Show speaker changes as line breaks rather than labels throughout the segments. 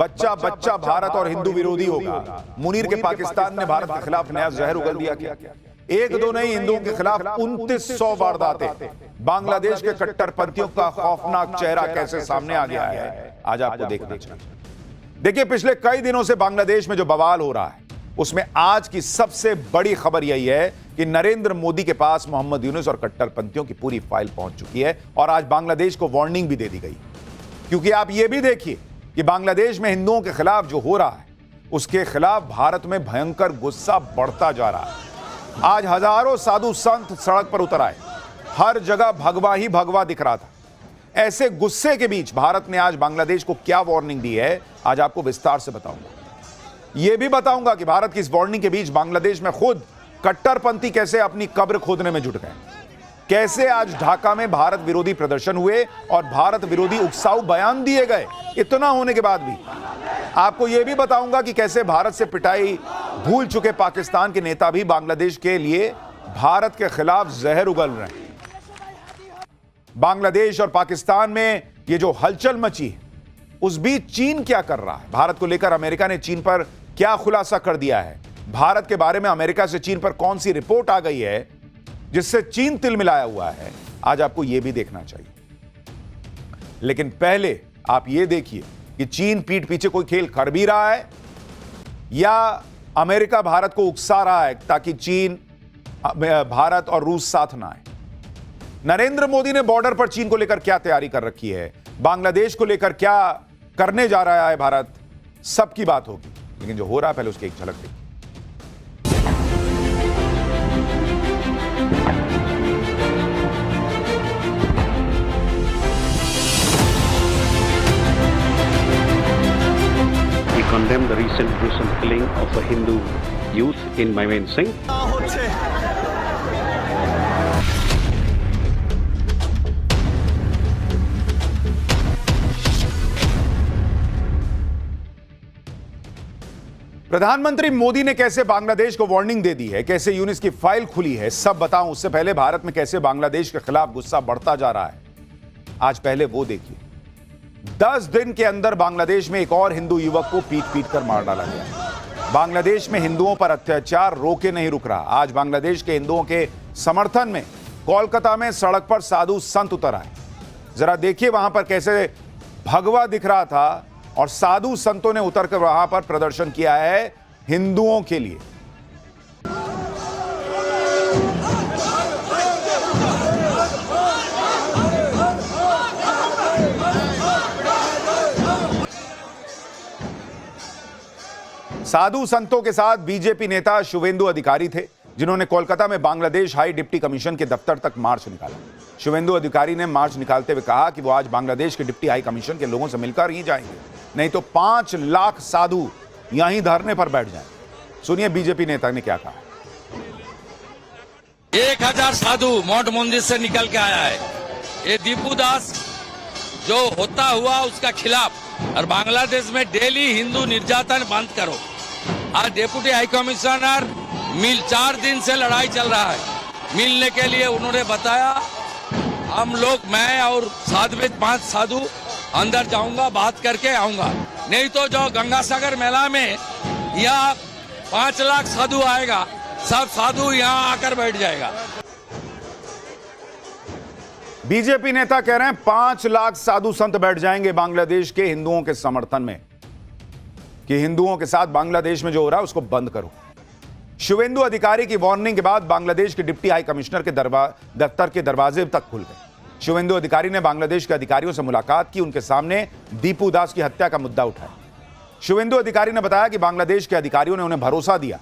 बच्चा बच्चा भारत और हिंदू विरोधी होगा। मुनीर के पाकिस्तान ने भारत के खिलाफ नया जहर उगल दिया क्या? एक दो नहीं, हिंदुओं के खिलाफ 2900 वारदातें। बांग्लादेश के कट्टरपंथियों का खौफनाक चेहरा कैसे सामने आ गया है, आज आपको देखना चाहिए। देखिए, पिछले कई दिनों से बांग्लादेश में जो बवाल हो रहा है, उसमें आज की सबसे बड़ी खबर यही है कि नरेंद्र मोदी के पास मोहम्मद यूनुस और कट्टरपंथियों की पूरी फाइल पहुंच चुकी है और आज बांग्लादेश को वार्निंग भी दे दी गई। क्योंकि आप यह भी देखिए कि बांग्लादेश में हिंदुओं के खिलाफ जो हो रहा है, उसके खिलाफ भारत में भयंकर गुस्सा बढ़ता जा रहा है। आज हजारों साधु संत सड़क पर उतर आए, हर जगह भगवा ही भगवा दिख रहा था। ऐसे गुस्से के बीच भारत ने आज बांग्लादेश को क्या वार्निंग दी है, आज आपको विस्तार से बताऊंगा। यह भी बताऊंगा कि भारत की इस वार्निंग के बीच बांग्लादेश में खुद कट्टरपंथी कैसे अपनी कब्र खोदने में जुट गए, कैसे आज ढाका में भारत विरोधी प्रदर्शन हुए और भारत विरोधी उकसाऊ बयान दिए गए। इतना होने के बाद भी आपको यह भी बताऊंगा कि कैसे भारत से पिटाई भूल चुके पाकिस्तान के नेता भी बांग्लादेश के लिए भारत के खिलाफ जहर उगल रहे हैं। बांग्लादेश और पाकिस्तान में ये जो हलचल मची है, उस बीच चीन क्या कर रहा है, भारत को लेकर अमेरिका ने चीन पर क्या खुलासा कर दिया है, भारत के बारे में अमेरिका से चीन पर कौन सी रिपोर्ट आ गई है जिससे चीन तिल मिलाया हुआ है, आज आपको यह भी देखना चाहिए। लेकिन पहले आप यह देखिए कि चीन पीठ पीछे कोई खेल कर भी रहा है या अमेरिका भारत को उकसा रहा है ताकि चीन, भारत और रूस साथ ना आए। नरेंद्र मोदी ने बॉर्डर पर चीन को लेकर क्या तैयारी कर रखी है, बांग्लादेश को लेकर क्या करने जा रहा है भारत, सबकी बात होगी। लेकिन जो हो रहा है पहले उसकी एक झलक देखिए।
We condemn the recent gruesome killing of a Hindu youth in Mymensingh.
प्रधानमंत्री मोदी ने कैसे बांग्लादेश को वार्निंग दे दी है, कैसे यूनुस की फाइल खुली है, सब बताऊं। उससे पहले भारत में कैसे बांग्लादेश के खिलाफ गुस्सा बढ़ता जा रहा है, आज पहले वो देखिए। 10 दिन के अंदर बांग्लादेश में एक और हिंदू युवक को पीट कर मार डाला गया। बांग्लादेश में हिंदुओं पर अत्याचार रोके नहीं रुक रहा। आज बांग्लादेश के हिंदुओं के समर्थन में कोलकाता में सड़क पर साधु संत उतर आए। जरा देखिए वहां पर कैसे भगवा दिख रहा था और साधु संतों ने उतरकर वहां पर प्रदर्शन किया है हिंदुओं के लिए। साधु संतों के साथ बीजेपी नेता शुवेंदु अधिकारी थे, जिन्होंने कोलकाता में बांग्लादेश हाई डिप्टी कमीशन के दफ्तर तक मार्च निकाला। शुवेंदु अधिकारी ने मार्च निकालते हुए कहा कि वो आज बांग्लादेश के डिप्टी हाई कमीशन के लोगों से मिलकर ही जाएंगे, नहीं तो 5 लाख साधु यहीं धरने पर बैठ जाएं। सुनिए बीजेपी नेता ने क्या कहा।
1000 साधु मठ मंदिर से निकल के आया है। ये दीपू दास जो होता हुआ उसका खिलाफ, और बांग्लादेश में डेली हिंदू निर्यातन बंद करो। आज डिप्टी हाई कमिश्नर 4 दिन से लड़ाई चल रहा है। मिलने के लिए उन्होंने बताया हम लोग, मैं और 5 साधु अंदर जाऊंगा, बात करके आऊंगा। नहीं तो जो गंगासागर मेला में यहाँ 5 लाख साधु आएगा, सब साधु यहाँ आकर बैठ जाएगा।
बीजेपी नेता कह रहे हैं 5 लाख साधु संत बैठ जाएंगे बांग्लादेश के हिंदुओं के समर्थन में, कि हिंदुओं के साथ बांग्लादेश में जो हो रहा है उसको बंद करो। शुवेंदु अधिकारी की वार्निंग के बाद बांग्लादेश के डिप्टी हाई कमिश्नर के दफ्तर के दरवाजे तक खुल गए। शुवेंदु अधिकारी ने बांग्लादेश के अधिकारियों से मुलाकात की, उनके सामने दीपू दास की हत्या का मुद्दा उठाया। शुवेंदु अधिकारी ने बताया कि बांग्लादेश के अधिकारियों ने उन्हें भरोसा दिया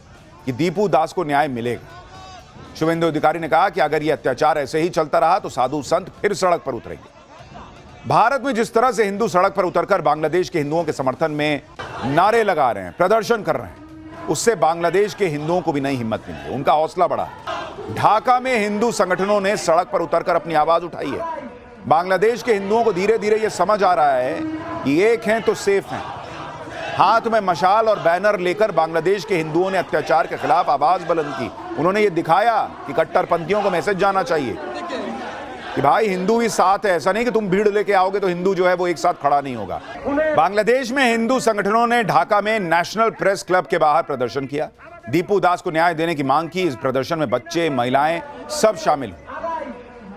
कि दीपू दास को न्याय मिलेगा। शुवेंदु अधिकारी ने कहा कि अगर यह अत्याचार ऐसे ही चलता रहा तो साधु संत फिर सड़क पर उतरेंगे। भारत में जिस तरह से हिंदू सड़क पर उतरकर बांग्लादेश के हिंदुओं के समर्थन में नारे लगा रहे हैं, प्रदर्शन कर रहे हैं, उससे बांग्लादेश के हिंदुओं को भी नई हिम्मत मिली है, उनका हौसला बढ़ा है। ढाका में हिंदू संगठनों ने सड़क पर उतरकर अपनी आवाज उठाई है। बांग्लादेश के हिंदुओं को धीरे धीरे यह समझ आ रहा है कि एक हैं तो सेफ हैं। हाथ में मशाल और बैनर लेकर बांग्लादेश के हिंदुओं ने अत्याचार के खिलाफ आवाज बुलंद की। उन्होंने ये दिखाया कि कट्टरपंथियों को मैसेज जाना चाहिए। कि भाई हिंदू भी साथ है, ऐसा नहीं कि तुम भीड़ लेके आओगे तो हिंदू जो है वो एक साथ खड़ा नहीं होगा। बांग्लादेश में हिंदू संगठनों ने ढाका में नेशनल प्रेस क्लब के बाहर प्रदर्शन किया, दीपू दास को न्याय देने की मांग की। इस प्रदर्शन में बच्चे, महिलाएं सब शामिल हुए।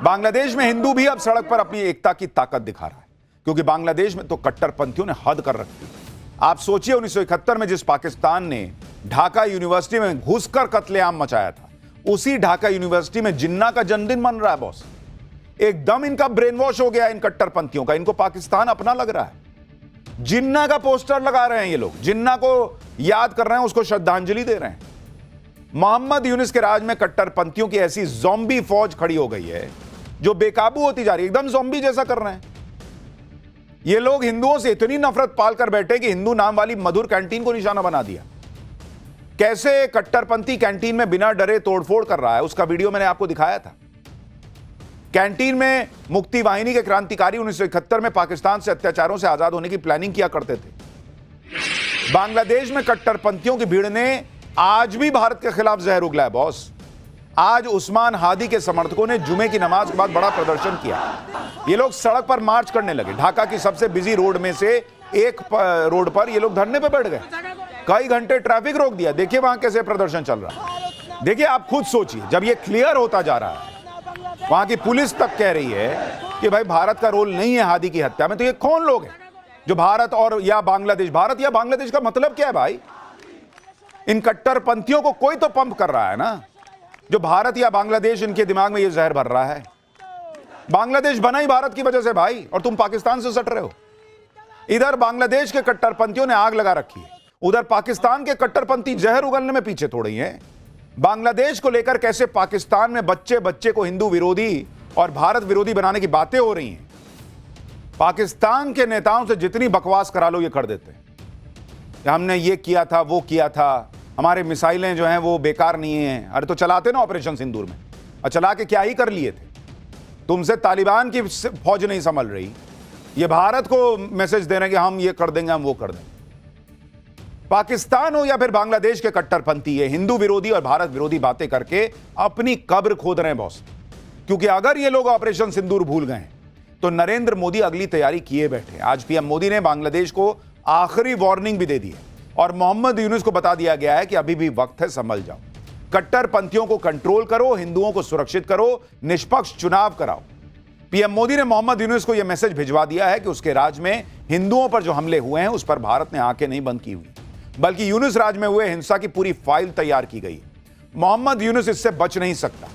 बांग्लादेश में हिंदू भी अब सड़क पर अपनी एकता की ताकत दिखा रहा है, क्योंकि बांग्लादेश में तो कट्टरपंथियों ने हद कर रखी है। आप सोचिए 1971 में जिस पाकिस्तान ने ढाका यूनिवर्सिटी में घुसकर कत्लेआम मचाया था, उसी ढाका यूनिवर्सिटी में जिन्ना का जन्मदिन मन रहा है बॉस। एकदम इनका ब्रेन वॉश हो गया इन कट्टरपंथियों का, इनको पाकिस्तान अपना लग रहा है। जिन्ना का पोस्टर लगा रहे हैं ये लोग, जिन्ना को याद कर रहे हैं, उसको श्रद्धांजलि दे रहे हैं। मोहम्मद यूनुस के राज में कट्टरपंथियों की ऐसी ज़ॉम्बी फौज खड़ी हो गई है जो बेकाबू होती जा रही है, एकदम ज़ॉम्बी जैसा कर रहे हैं। ये लोग हिंदुओं से इतनी नफरत पालकर बैठे कि हिंदू नाम वाली मधुर कैंटीन को निशाना बना दिया। कैसे कट्टरपंथी कैंटीन में बिना डरे तोड़फोड़ कर रहा है, उसका वीडियो मैंने आपको दिखाया था। कैंटीन में मुक्ति वाहिनी के क्रांतिकारी 1971 में पाकिस्तान से अत्याचारों से आजाद होने की प्लानिंग किया करते थे। बांग्लादेश में कट्टरपंथियों की भीड़ ने आज भी भारत के खिलाफ जहर उगला है बॉस। आज उस्मान हादी के समर्थकों ने जुमे की नमाज के बाद बड़ा प्रदर्शन किया। ये लोग सड़क पर मार्च करने लगे। ढाका की सबसे बिजी रोड में से एक रोड पर ये लोग धरने पर बैठ गए, कई घंटे ट्रैफिक रोक दिया। देखिए वहां कैसे प्रदर्शन चल रहा है। देखिए आप खुद सोचिए, जब ये क्लियर होता जा रहा है, वहां की पुलिस तक कह रही है कि भाई भारत का रोल नहीं है हादी की हत्या में, तो ये कौन लोग हैं जो भारत और या बांग्लादेश, भारत या बांग्लादेश का मतलब क्या है भाई? इन कट्टरपंथियों को कोई तो पंप कर रहा है ना, जो भारत या बांग्लादेश इनके दिमाग में ये जहर भर रहा है। बांग्लादेश बना ही भारत की वजह से भाई, और तुम पाकिस्तान से सट रहे हो। इधर बांग्लादेश के कट्टरपंथियों ने आग लगा रखी है, उधर पाकिस्तान के कट्टरपंथी जहर उगलने में पीछे थोड़ी हैं। बांग्लादेश को लेकर कैसे पाकिस्तान में बच्चे बच्चे को हिंदू विरोधी और भारत विरोधी बनाने की बातें हो रही हैं। पाकिस्तान के नेताओं से जितनी बकवास करा लो ये कर देते हैं। हमने ये किया था, वो किया था, हमारे मिसाइलें जो हैं वो बेकार नहीं हैं। अरे तो चलाते ना ऑपरेशन सिंदूर में, और चला के क्या ही कर लिए थे? तुमसे तालिबान की फौज नहीं संभल रही, ये भारत को मैसेज दे रहे हैं कि हम ये कर देंगे, हम वो कर देंगे। पाकिस्तान हो या फिर बांग्लादेश के कट्टरपंथी, ये हिंदू विरोधी और भारत विरोधी बातें करके अपनी कब्र खोद रहे हैं बॉस। क्योंकि अगर ये लोग ऑपरेशन सिंदूर भूल गए तो नरेंद्र मोदी अगली तैयारी किए बैठे। आज पीएम मोदी ने बांग्लादेश को आखिरी वार्निंग भी दे दी है और मोहम्मद यूनुस को बता दिया गया है कि अभी भी वक्त है, संभल जाओ। कट्टरपंथियों को कंट्रोल करो, हिंदुओं को सुरक्षित करो, निष्पक्ष चुनाव कराओ। पीएम मोदी ने मोहम्मद यूनुस को यह मैसेज भिजवा दिया है कि उसके राज में हिंदुओं पर जो हमले हुए हैं उस पर भारत ने आंखें नहीं बंद की हुई, बल्कि यूनुस राज में हुए हिंसा की पूरी फाइल तैयार की गई। मोहम्मद यूनुस इससे बच नहीं सकता।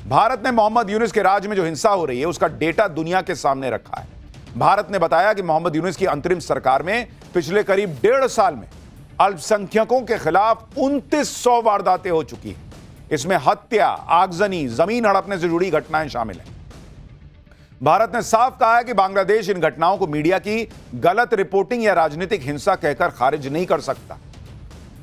भारत ने मोहम्मद यूनुस के राज में जो हिंसा हो रही है उसका डेटा दुनिया के सामने रखा है। भारत ने बताया कि मोहम्मद यूनुस की अंतरिम सरकार में पिछले करीब 1.5 साल में अल्पसंख्यकों के खिलाफ 2900 वारदातें हो चुकी हैं। इसमें हत्या, आगजनी, जमीन हड़पने से जुड़ी घटनाएं शामिल हैं। भारत ने साफ कहा है कि बांग्लादेश इन घटनाओं को मीडिया की गलत रिपोर्टिंग या राजनीतिक हिंसा कहकर खारिज नहीं कर सकता।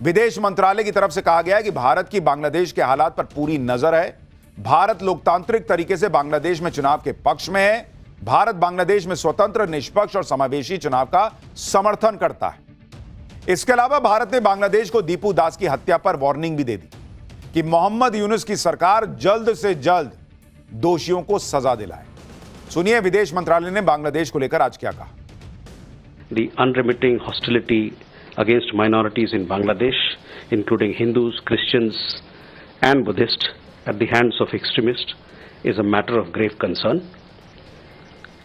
विदेश मंत्रालय की तरफ से कहा गया है कि भारत की बांग्लादेश के हालात पर पूरी नजर है। भारत लोकतांत्रिक तरीके से बांग्लादेश में चुनाव के पक्ष में है। भारत बांग्लादेश में स्वतंत्र, निष्पक्ष और समावेशी चुनाव का समर्थन करता है। इसके अलावा भारत ने बांग्लादेश को दीपू दास की हत्या पर वार्निंग भी दे दी कि मोहम्मद यूनुस की सरकार जल्द से जल्द दोषियों को सजा दिलाए। सुनिए विदेश मंत्रालय ने बांग्लादेश को लेकर आज क्या कहा।
The unremitting hostility against minorities in Bangladesh, including Hindus, Christians and Buddhists, at the hands of extremists is a matter of grave concern.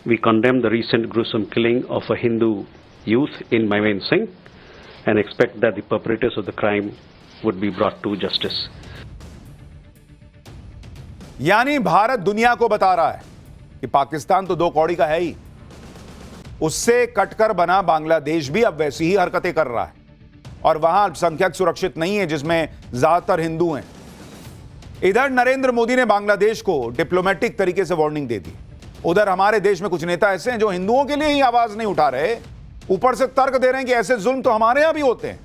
We condemn the recent gruesome killing of a Hindu youth in Maiwen Singh and expect that the perpetrators of the crime would be brought to justice.
यानी भारत दुनिया को बता रहा है कि पाकिस्तान तो 2 कौड़ी का है ही, उससे कटकर बना बांग्लादेश भी अब वैसी ही हरकतें कर रहा है और वहां अल्पसंख्यक सुरक्षित नहीं है जिसमें ज्यादातर हिंदू हैं। इधर नरेंद्र मोदी ने बांग्लादेश को डिप्लोमेटिक तरीके से वार्निंग दे दी। उधर हमारे देश में कुछ नेता ऐसे हैं जो हिंदुओं के लिए ही आवाज नहीं उठा रहे, ऊपर से तर्क दे रहे हैं कि ऐसे जुल्म तो हमारे यहां भी होते हैं।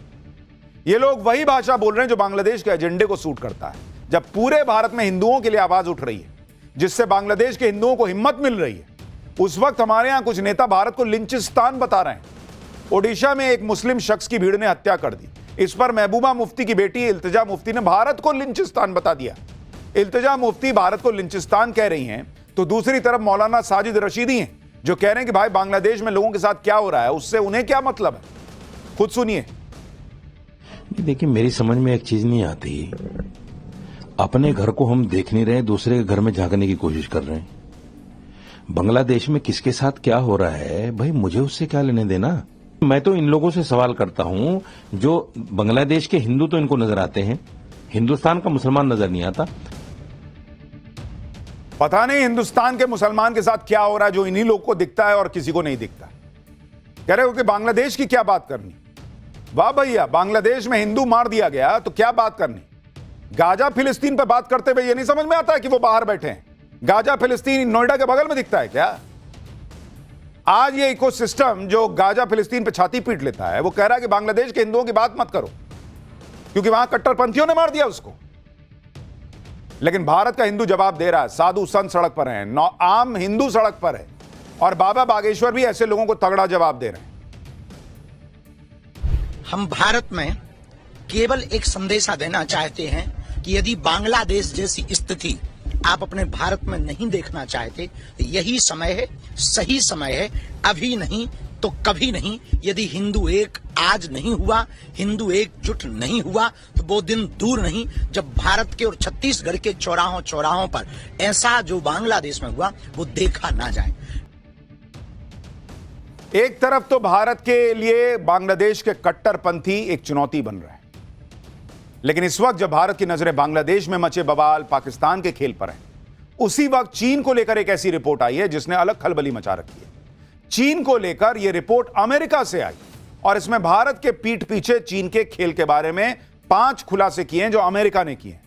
ये लोग वही भाषा बोल रहे हैं जो बांग्लादेश के एजेंडे को सूट करता है। जब पूरे भारत में हिंदुओं के लिए आवाज उठ रही है जिससे बांग्लादेश के हिंदुओं को हिम्मत मिल रही है, उस वक्त हमारे यहां कुछ नेता भारत को लिंचिस्तान बता रहे हैं। ओडिशा में एक मुस्लिम शख्स की भीड़ ने हत्या कर दी। इस पर महबूबा मुफ्ती की बेटी इल्तिजा मुफ्ती ने भारत को लिंचिस्तान बता दिया। इल्तिजा मुफ्ती भारत को लिंचिस्तान कह रही हैं तो दूसरी तरफ मौलाना साजिद रशीदी हैं जो कह रहे हैं कि भाई बांग्लादेश में लोगों के साथ क्या हो रहा है उससे उन्हें क्या मतलब है। खुद सुनिए।
देखिए, मेरी समझ में एक चीज नहीं आती, अपने घर को हम देख नहीं रहे, दूसरे के घर में झांकने की कोशिश कर रहे हैं। बांग्लादेश में किसके साथ क्या हो रहा है भाई, मुझे उससे क्या लेने देना। मैं तो इन लोगों से सवाल करता हूं जो बांग्लादेश के हिंदू तो इनको नजर आते हैं, हिंदुस्तान का मुसलमान नजर नहीं आता।
पता नहीं हिंदुस्तान के मुसलमान के साथ क्या हो रहा है जो इन्हीं लोग को दिखता है और किसी को नहीं दिखता। कह रहे हो कि बांग्लादेश की क्या बात करनी। वाह भैया, बांग्लादेश में हिंदू मार दिया गया तो क्या बात करनी। गाजा फिलिस्तीन पर बात करते हुए ये नहीं समझ में आता है कि वो बाहर बैठे हैं। गाजा फिलिस्तीन नोएडा के बगल में दिखता है क्या। आज ये इकोसिस्टम जो गाजा फिलिस्तीन पे छाती पीट लेता है वो कह रहा है कि बांग्लादेश के हिंदुओं की बात मत करो क्योंकि वहां कट्टरपंथियों ने मार दिया उसको। लेकिन भारत का हिंदू जवाब दे रहा है, साधु संत सड़क पर हैं, आम हिंदू सड़क पर है और बाबा बागेश्वर भी ऐसे लोगों को तगड़ा जवाब दे रहे हैं।
हम भारत में केवल एक संदेशा देना चाहते हैं कि यदि बांग्लादेश जैसी स्थिति आप अपने भारत में नहीं देखना चाहते तो यही समय है, सही समय है, अभी नहीं तो कभी नहीं। यदि हिंदू एक आज नहीं हुआ, हिंदू एकजुट नहीं हुआ तो वो दिन दूर नहीं जब भारत के और छत्तीसगढ़ के चौराहों पर ऐसा जो बांग्लादेश में हुआ वो देखा ना जाए।
एक तरफ तो भारत के लिए बांग्लादेश के कट्टरपंथी एक चुनौती बन रहा है, लेकिन इस वक्त जब भारत की नजरें बांग्लादेश में मचे बवाल, पाकिस्तान के खेल पर हैं, उसी वक्त चीन को लेकर एक ऐसी रिपोर्ट आई है जिसने अलग खलबली मचा रखी है। चीन को लेकर यह रिपोर्ट अमेरिका से आई और इसमें भारत के पीठ पीछे चीन के खेल के बारे में 5 खुलासे किए हैं जो अमेरिका ने किए।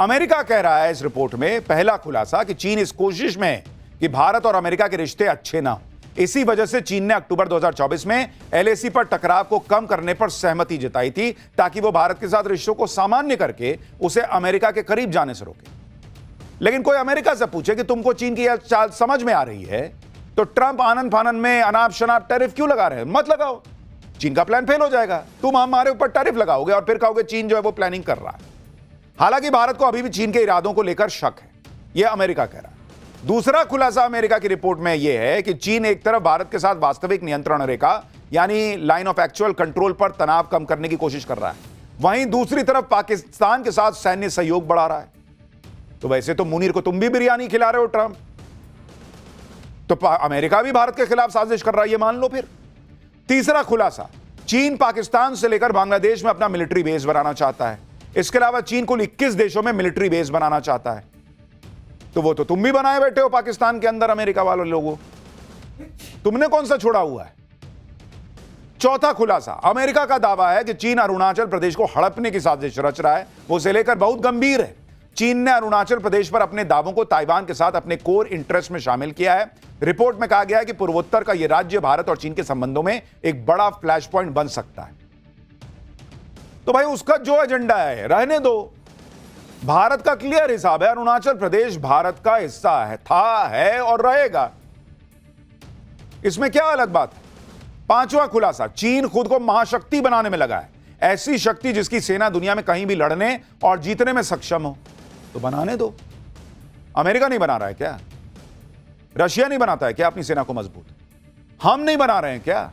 अमेरिका कह रहा है इस रिपोर्ट में, पहला खुलासा कि चीन इस कोशिश में है कि भारत और अमेरिका के रिश्ते अच्छे ना हो। इसी वजह से चीन ने अक्टूबर 2024 में एलएसी पर टकराव को कम करने पर सहमति जताई थी ताकि वो भारत के साथ रिश्तों को सामान्य करके उसे अमेरिका के करीब जाने से रोके। लेकिन कोई अमेरिका से पूछे कि तुमको चीन की यह चाल समझ में आ रही है तो ट्रंप आनन फानन में अनाप शनाप टैरिफ क्यों लगा रहे हैं। मत लगाओ, चीन का प्लान फेल हो जाएगा। तुम हमारे ऊपर टैरिफ लगाओगे और फिर कहोगे चीन जो है वो प्लानिंग कर रहा है। हालांकि भारत को अभी भी चीन के इरादों को लेकर शक है, यह अमेरिका कह रहा है। दूसरा खुलासा अमेरिका की रिपोर्ट में यह है कि चीन एक तरफ भारत के साथ वास्तविक नियंत्रण रेखा यानी लाइन ऑफ एक्चुअल कंट्रोल पर तनाव कम करने की कोशिश कर रहा है, वहीं दूसरी तरफ पाकिस्तान के साथ सैन्य सहयोग बढ़ा रहा है। तो वैसे तो मुनीर को तुम भी बिरयानी खिला रहे हो ट्रंप, तो अमेरिका भी भारत के खिलाफ साजिश कर रहा है, ये मान लो फिर। तीसरा खुलासा, चीन पाकिस्तान से लेकर बांग्लादेश में अपना मिलिट्री बेस बनाना चाहता है। इसके अलावा चीन कुल 21 देशों में मिलिट्री बेस बनाना चाहता है। तो वो तो तुम भी बनाए बैठे हो पाकिस्तान के अंदर, अमेरिका वालों लोगों, तुमने कौन सा छोड़ा हुआ है। चौथा खुलासा, अमेरिका का दावा है कि चीन अरुणाचल प्रदेश को हड़पने की साजिश रच रहा है, वो उसे लेकर बहुत गंभीर है। चीन ने अरुणाचल प्रदेश पर अपने दावों को ताइवान के साथ अपने कोर इंटरेस्ट में शामिल किया है। रिपोर्ट में कहा गया है कि पूर्वोत्तर का यह राज्य भारत और चीन के संबंधों में एक बड़ा फ्लैश पॉइंट बन सकता है। तो भाई उसका जो एजेंडा है रहने दो। भारत का क्लियर हिसाब है, अरुणाचल प्रदेश भारत का हिस्सा है, था, है और रहेगा। इसमें क्या अलग बात है। पांचवा खुलासा, चीन खुद को महाशक्ति बनाने में लगा है, ऐसी शक्ति जिसकी सेना दुनिया में कहीं भी लड़ने और जीतने में सक्षम हो। तो बनाने दो। अमेरिका नहीं बना रहा है क्या? रशिया नहीं बनाता है क्या अपनी सेना को मजबूत? हम नहीं बना रहे हैं क्या?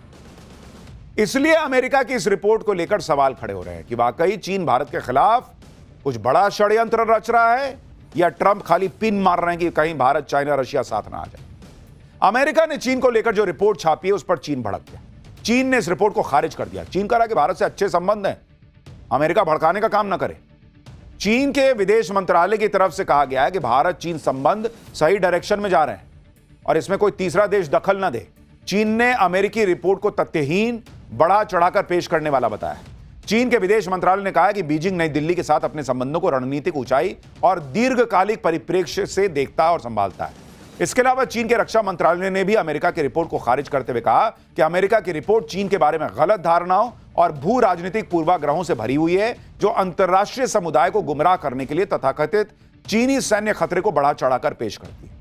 इसलिए अमेरिका की इस रिपोर्ट को लेकर सवाल खड़े हो रहे हैं कि वाकई चीन भारत के खिलाफ कुछ बड़ा षड्यंत्र रच रहा है या ट्रंप खाली पिन मार रहे हैं कि कहीं भारत, चाइना, रशिया साथ ना आ जाए। अमेरिका ने चीन को लेकर जो रिपोर्ट छापी है उस पर चीन भड़क गया। चीन ने इस रिपोर्ट को खारिज कर दिया। चीन कह रहा कि भारत से अच्छे संबंध हैं, अमेरिका भड़काने का काम ना करे। चीन के विदेश मंत्रालय की तरफ से कहा गया है कि भारत चीन संबंध सही डायरेक्शन में जा रहे हैं और इसमें कोई तीसरा देश दखल ना दे। चीन ने अमेरिकी रिपोर्ट को तथ्यहीन, बढ़ा चढ़ाकर पेश करने वाला बताया। चीन के विदेश मंत्रालय ने कहा है कि बीजिंग नई दिल्ली के साथ अपने संबंधों को रणनीतिक ऊंचाई और दीर्घकालिक परिप्रेक्ष्य से देखता और संभालता है। इसके अलावा चीन के रक्षा मंत्रालय ने भी अमेरिका की रिपोर्ट को खारिज करते हुए कहा कि अमेरिका की रिपोर्ट चीन के बारे में गलत धारणाओं और भू राजनीतिक पूर्वाग्रहों से भरी हुई है, जो अंतर्राष्ट्रीय समुदाय को गुमराह करने के लिए तथाकथित चीनी सैन्य खतरे को बढ़ा चढ़ाकर पेश करती है।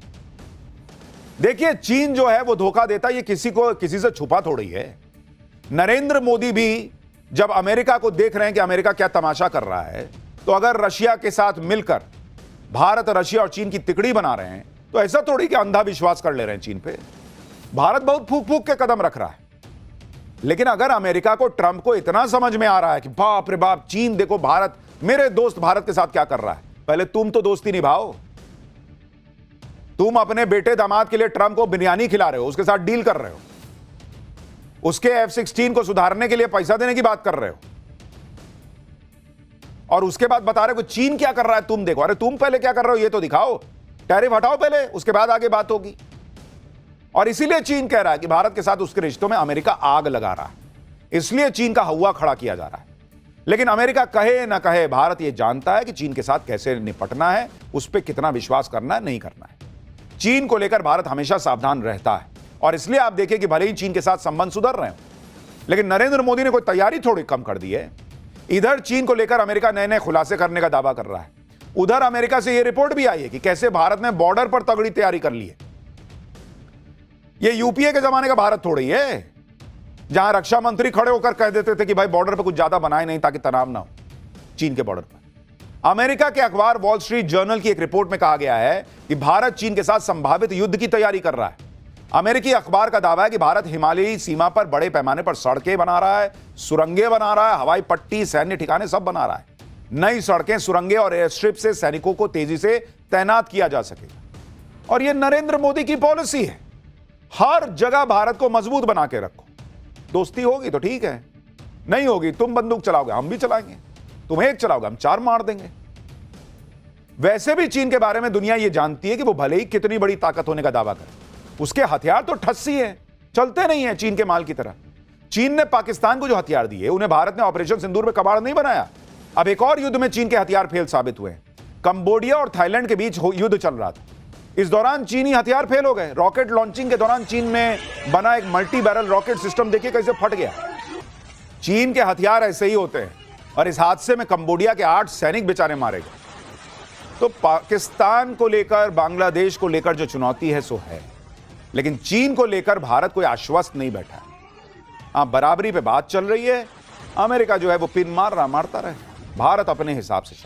देखिए, चीन जो है वो धोखा देता है, ये किसी से छुपा थोड़ी है। नरेंद्र मोदी भी जब अमेरिका को देख रहे हैं कि अमेरिका क्या तमाशा कर रहा है, तो अगर रशिया के साथ मिलकर भारत, रशिया और चीन की तिकड़ी बना रहे हैं तो ऐसा थोड़ी कि अंधा विश्वास कर ले रहे हैं चीन पे। भारत बहुत फूक फूक के कदम रख रहा है, लेकिन अगर अमेरिका को, ट्रंप को इतना समझ में आ रहा है कि बाप रे बाप चीन देखो भारत, मेरे दोस्त भारत के साथ क्या कर रहा है, पहले तुम तो दोस्ती निभाओ। तुम अपने बेटे दामाद के लिए ट्रंप को बिरयानी खिला रहे हो, उसके साथ डील कर रहे हो, उसके F-16 को सुधारने के लिए पैसा देने की बात कर रहे हो, और उसके बाद बता रहे हो कि चीन क्या कर रहा है तुम देखो। अरे तुम पहले क्या कर रहे हो ये तो दिखाओ, टैरिफ हटाओ पहले, उसके बाद आगे बात होगी। और इसीलिए चीन कह रहा है कि भारत के साथ उसके रिश्तों में अमेरिका आग लगा रहा है, इसलिए चीन का हवा खड़ा किया जा रहा है। लेकिन अमेरिका कहे ना कहे, भारत यह जानता है कि चीन के साथ कैसे निपटना है, उस पर कितना विश्वास करना है, नहीं करना है। चीन को लेकर भारत हमेशा सावधान रहता है, और इसलिए आप देखिए कि भले ही चीन के साथ संबंध सुधर रहे हो, लेकिन नरेंद्र मोदी ने कोई तैयारी थोड़ी कम कर दी है। इधर चीन को लेकर अमेरिका नए नए खुलासे करने का दावा कर रहा है, उधर अमेरिका से यह रिपोर्ट भी आई है कि कैसे भारत ने बॉर्डर पर तगड़ी तैयारी कर ली है। यह यूपीए के जमाने का भारत थोड़ी है जहां रक्षा मंत्री खड़े होकर कह देते थे कि भाई बॉर्डर पर कुछ ज्यादा बनाए नहीं ताकि तनाव ना हो चीन के बॉर्डर पर। अमेरिका के अखबार वॉल स्ट्रीट जर्नल की एक रिपोर्ट में कहा गया है कि भारत चीन के साथ संभावित युद्ध की तैयारी कर रहा है। अमेरिकी अखबार का दावा है कि भारत हिमालयी सीमा पर बड़े पैमाने पर सड़कें बना रहा है, सुरंगें बना रहा है, हवाई पट्टी, सैन्य ठिकाने सब बना रहा है। नई सड़कें, सुरंगें और एयर स्ट्रिप से सैनिकों को तेजी से तैनात किया जा सकेगा। और यह नरेंद्र मोदी की पॉलिसी है, हर जगह भारत को मजबूत बना के रखो। दोस्ती होगी तो ठीक है, नहीं होगी तुम बंदूक चलाओगे हम भी चलाएंगे, तुम एक चलाओगे हम चार मार देंगे। वैसे भी चीन के बारे में दुनिया यह जानती है कि वो भले ही कितनी बड़ी ताकत होने का दावा करे, उसके हथियार तो ठस्सी हैं, चलते नहीं है चीन के माल की तरह। चीन ने पाकिस्तान को जो हथियार दिए उन्हें भारत ने ऑपरेशन सिंदूर में कबाड़ नहीं बनाया। अब एक और युद्ध में चीन के हथियार फेल साबित हुए। कंबोडिया और थाईलैंड के बीच युद्ध चल रहा था, इस दौरान चीनी हथियार फेल हो गए। रॉकेट लॉन्चिंग के दौरान चीन में बना एक मल्टी बैरल रॉकेट सिस्टम देखिए कैसे फट गया। चीन के हथियार ऐसे ही होते हैं, और इस हादसे में कंबोडिया के 8 सैनिक बेचारे मारे गए। तो पाकिस्तान को लेकर, बांग्लादेश को लेकर जो चुनौती है सो है, लेकिन चीन को लेकर भारत कोई आश्वस्त नहीं बैठा है। हाँ, बराबरी पे बात चल रही है, अमेरिका जो है वो पिन मार रहा, मारता रहे, भारत अपने हिसाब से चल